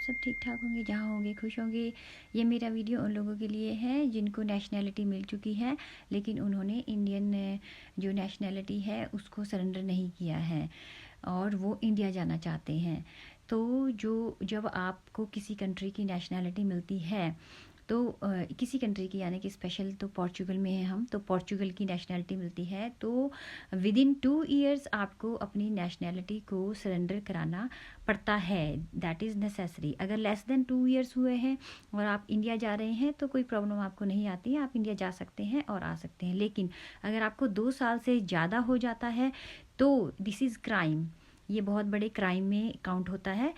सब ठीक ठाक होंगे, जहाँ होंगे खुश होंगे। ये मेरा वीडियो उन लोगों के लिए है जिनको नेशनैलिटी मिल चुकी है, लेकिन उन्होंने इंडियन जो नेशनैलिटी है उसको सरेंडर नहीं किया है और वो इंडिया जाना चाहते हैं। तो जब आपको किसी कंट्री की नेशनैलिटी मिलती है तो किसी कंट्री की, यानी कि स्पेशल तो पोर्चुगल में है हम, तो पोर्चुगल की नेशनैलिटी मिलती है तो विदिन 2 ईयर्स आपको अपनी नेशनैलिटी को सरेंडर कराना पड़ता है। That is necessary. अगर लेस देन 2 ईयर्स हुए हैं और आप इंडिया जा रहे हैं तो कोई प्रॉब्लम आपको नहीं आती है, आप इंडिया जा सकते हैं और आ सकते हैं। लेकिन अगर आपको 2 साल से ज़्यादा हो जाता है तो दिस इज़ क्राइम, ये बहुत बड़े क्राइम में काउंट होता है।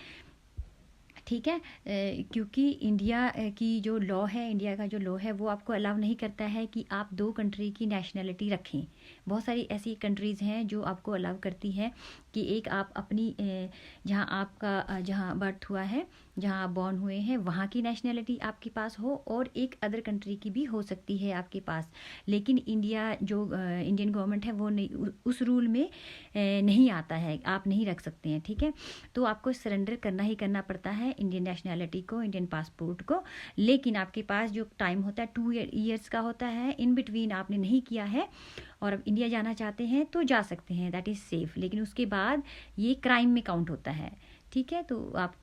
ठीक है, क्योंकि इंडिया की जो लॉ है, इंडिया का जो लॉ है वो आपको अलाउ नहीं करता है कि आप 2 कंट्री की नेशनैलिटी रखें। बहुत सारी ऐसी कंट्रीज़ हैं जो आपको अलाउ करती हैं कि एक आप अपनी जहाँ आपका जहाँ बर्थ हुआ है, जहाँ आप बॉर्न हुए हैं, वहाँ की नेशनैलिटी आपके पास हो और एक अदर कंट्री की भी हो सकती है आपके पास। लेकिन इंडिया जो इंडियन गवर्नमेंट है वो नहीं, उस रूल में नहीं आता है, आप नहीं रख सकते हैं। ठीक है, तो आपको सरेंडर करना ही करना पड़ता है इंडियन नेशनैलिटी को, इंडियन पासपोर्ट को। लेकिन आपके पास जो टाइम होता है 2 ईयर्स का होता है, इन बिटवीन आपने नहीं किया है और अब इंडिया जाना चाहते हैं तो जा सकते हैं, दैट इज़ सेफ़। लेकिन उसके बाद ये क्राइम में काउंट होता है। ठीक है, तो आप